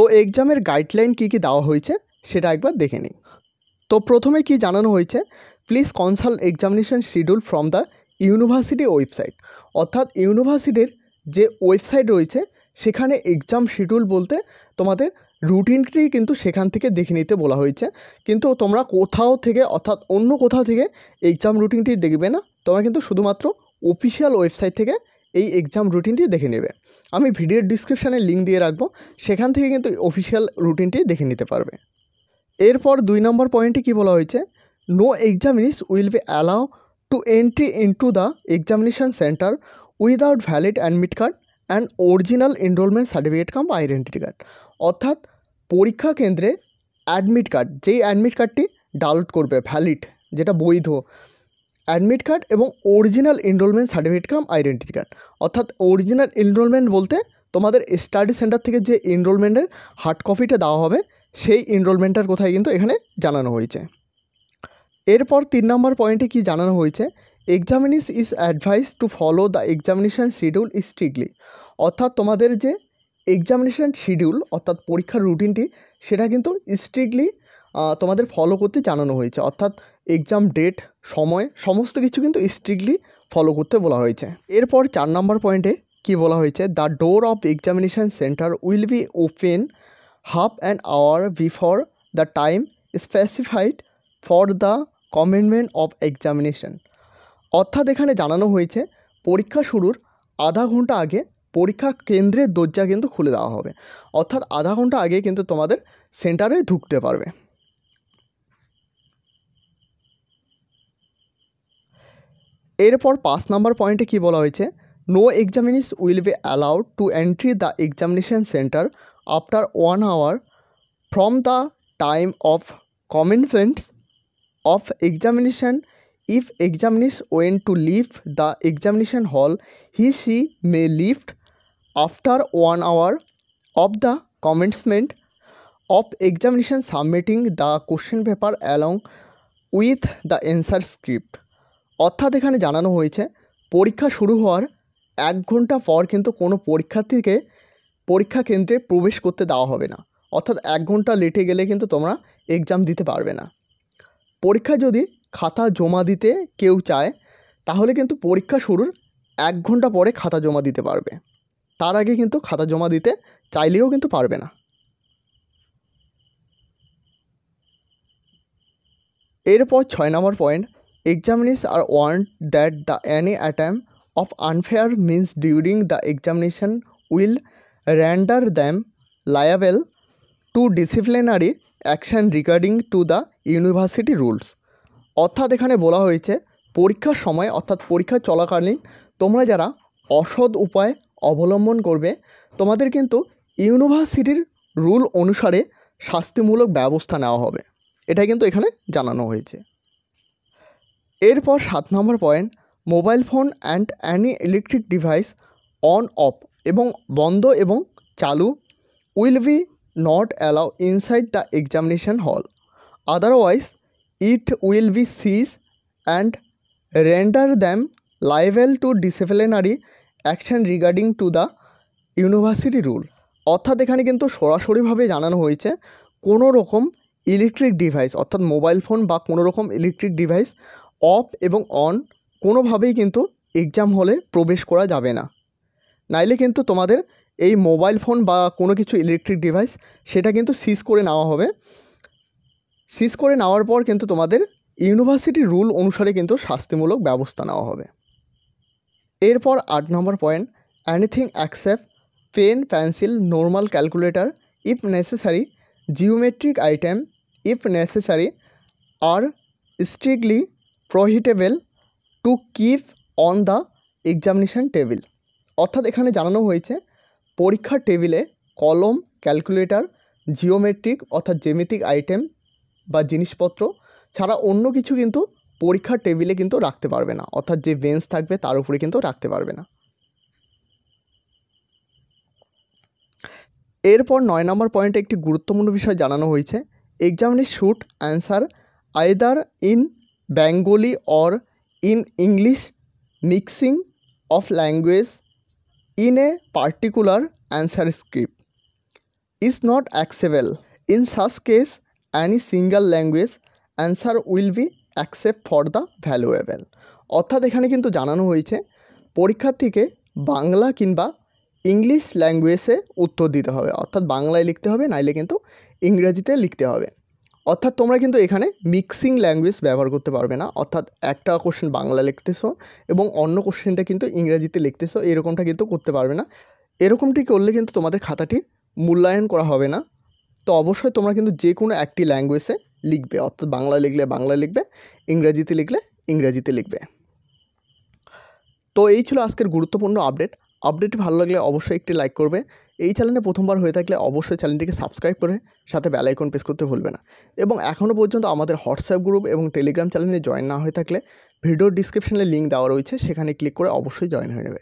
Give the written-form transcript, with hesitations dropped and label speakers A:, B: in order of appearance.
A: তো এক্সামের গাইডলাইন কী কী দেওয়া হয়েছে সেটা একবার দেখে নিই। তো প্রথমে কি জানানো হয়েছে, please consult examination schedule from the university website. অর্থাৎ ইউনিভার্সিটির যে ওয়েবসাইট রয়েছে সেখানে এক্সাম শিডিউল বলতে তোমাদের রুটিনটি কিন্তু সেখান থেকে দেখে নিতে বলা হয়েছে। কিন্তু তোমরা কোথাও থেকে অর্থাৎ অন্য কোথাও থেকে এক্সাম রুটিনটি দেখবে না, তোমরা কিন্তু শুধুমাত্র অফিসিয়াল ওয়েবসাইট থেকে এই এক্সাম রুটিনটি দেখে নেবে। আমি ভিডিওর ডিসক্রিপশানে লিঙ্ক দিয়ে রাখবো, সেখান থেকে কিন্তু অফিসিয়াল রুটিনটি দেখে নিতে পারবে। এরপর 2 নম্বর পয়েন্টে কী বলা হয়েছে, no examinees will be allow to entry into the examination centre without valid admit card and original enrolment certificate cum identity card. অর্থাৎ পরীক্ষা কেন্দ্রে অ্যাডমিট কার্ড, যেই অ্যাডমিট কার্ডটি ডাউনলোড করবে ভ্যালিড, যেটা বৈধ অ্যাডমিট কার্ড এবং original enrolment certificate cum identity card. অর্থাৎ অরিজিনাল এনরোলমেন্ট বলতে তোমাদের স্টাডি সেন্টার থেকে যে এনরোলমেন্টের হার্ড কপিটা দেওয়া হবে সেই এনরোলমেন্টের কোথায় কিন্তু এখানে জানানো হয়েছে। এরপর 3 নম্বর পয়েন্টে কি জানানো হয়েছে, examinees is advice to follow the examination schedule strictly. অর্থাৎ তোমাদের যে এক্সামিনেশন শিডিউল অর্থাৎ পরীক্ষার রুটিনটি সেটা কিন্তু স্ট্রিক্টলি তোমাদের ফলো করতে জানানো হয়েছে। অর্থাৎ এক্সাম ডেট, সময় সমস্ত কিছু কিন্তু স্ট্রিক্টলি ফলো করতে বলা হয়েছে। এরপর 4 নম্বর পয়েন্টে কি বলা হয়েছে, the door of examination centre will be open half an hour before the time specified for the commencement of examination। অর্থাৎ এখানে জানানো হয়েছে পরীক্ষা শুরুর আধা ঘন্টা আগে পরীক্ষা কেন্দ্রের দরজা কিন্তু খুলে দেওয়া হবে। অর্থাৎ আধা ঘন্টা আগে কিন্তু তোমাদের সেন্টারে ঢুকতে পারবে। এরপর 5 নম্বর পয়েন্টে কি বলা হয়েছে, no examinees will be allowed to entry the examination centre after 1 hour from the time of commencement of examination. If examinee went to leave the examination hall, she may leave after 1 hour of the commencement of examination, submitting the question paper along with the answer script। অর্থাৎ এখানে জানানো হয়েছে পরীক্ষা শুরু হওয়ার 1 ঘন্টা পর কিন্তু কোনো পরীক্ষার্থীকে পরীক্ষা কেন্দ্রে প্রবেশ করতে দেওয়া হবে না। অর্থাৎ 1 ঘন্টা লেটে গেলে কিন্তু তোমরা এক্সাম দিতে পারবে না। পরীক্ষা যদি খাতা জমা দিতে কেউ চায় তাহলে কিন্তু পরীক্ষা শুরুর 1 ঘন্টা পরে খাতা জমা দিতে পারবে, তার আগে কিন্তু খাতা জমা দিতে চাইলেও কিন্তু পারবে না। এরপর 6 নম্বর point, examinees are warned that the any attempt of unfair means during the examination will render them liable to disciplinary action regarding to the university rules। অর্থাৎ এখানে বলা হয়েছে পরীক্ষার সময় অর্থাৎ পরীক্ষা চলাকালীন তোমরা যারা অসৎ উপায় অবলম্বন করবে তোমাদের কিন্তু ইউনিভার্সিটির রুল অনুসারে শাস্তিমূলক ব্যবস্থা নেওয়া হবে, এটা কিন্তু এখানে জানানো হয়েছে। এরপর 7 নম্বর point, mobile phone and any electric device on off এবং বন্ধ এবং চালু will be not allow inside the examination hall, otherwise it will be seize and render them liable to disciplinary action regarding to the university rule. অর্থাৎ এখানে কিন্তু সরাসরিভাবে জানানো হয়েছে কোনো রকম ইলেকট্রিক ডিভাইস অর্থাৎ মোবাইল ফোন বা কোনো রকম ইলেকট্রিক ডিভাইস অফ এবং অন কোনোভাবেই কিন্তু এক্সাম হলে প্রবেশ করা যাবে না, নাইলে কিন্তু তোমাদের এই মোবাইল ফোন বা কোনো কিছু ইলেকট্রিক ডিভাইস সেটা কিন্তু সিজ করে নেওয়া হবে। সিজ করে নেওয়ার পর কিন্তু তোমাদের ইউনিভার্সিটির রুল অনুসারে কিন্তু শাস্তিমূলক ব্যবস্থা নেওয়া হবে। এরপর 8 নম্বর point, anything except pen, pencil, normal calculator if necessary, geometric item if necessary are strictly prohibitable to keep on the examination table. অর্থাৎ এখানে জানানো হয়েছে পরীক্ষার টেবিলে কলম, ক্যালকুলেটর, জিওমেট্রিক অর্থাৎ জ্যামিতিক আইটেম বা জিনিসপত্র ছাড়া অন্য কিছু কিন্তু পরীক্ষার টেবিলে কিন্তু রাখতে পারবে না, অর্থাৎ যে বেঞ্চ থাকবে তার উপরে কিন্তু রাখতে পারবে না। এরপর 9 নম্বর পয়েন্টে একটি গুরুত্বপূর্ণ বিষয় জানানো হয়েছে, examiner should answer either in Bengali or in English mixing of language in a particular answer script. is not acceptable. In such case, any single language answer will be accept for the valuable. অর্থাৎ এখানে কিন্তু জানানো হয়েছে পরীক্ষার্থীকে বাংলা কিংবা English ল্যাঙ্গুয়েজে উত্তর দিতে হবে, অর্থাৎ বাংলায় লিখতে হবে, নাইলে কিন্তু ইংরেজিতে লিখতে হবে। অর্থাৎ তোমরা কিন্তু এখানে মিক্সিং ল্যাঙ্গুয়েজ ব্যবহার করতে পারবে না, অর্থাৎ একটা কোশ্চেন বাংলা লিখতেছো এবং অন্য কোশ্চেনটা কিন্তু ইংরেজিতে লিখতেছো, এরকমটা কিন্তু করতে পারবে না। এরকমটি করলে কিন্তু তোমাদের খাতাটি মূল্যায়ন করা হবে না। তো অবশ্যই তোমরা কিন্তু যে কোনো একটি ল্যাঙ্গুয়েজে লিখবে, অর্থাৎ বাংলা লিখলে বাংলা লিখবে, ইংরেজিতে লিখলে ইংরেজিতে লিখবে। তো এই ছিল আজকের গুরুত্বপূর্ণ আপডেট ভালো লাগলে অবশ্যই একটি লাইক করবে। এই চ্যানেলে প্রথমবার হয়ে থাকলে অবশ্যই চ্যানেলটিকে সাবস্ক্রাইব করে সাথে বেল আইকন প্রেস করতে ভুলবে না। এবং এখনও পর্যন্ত আমাদের হোয়াটসঅ্যাপ গ্রুপ এবং টেলিগ্রাম চ্যানেলে জয়েন না হয়ে থাকলে ভিডিওর ডিসক্রিপশনে লিঙ্ক দেওয়া রয়েছে, সেখানে ক্লিক করে অবশ্যই জয়েন হয়ে নেবে।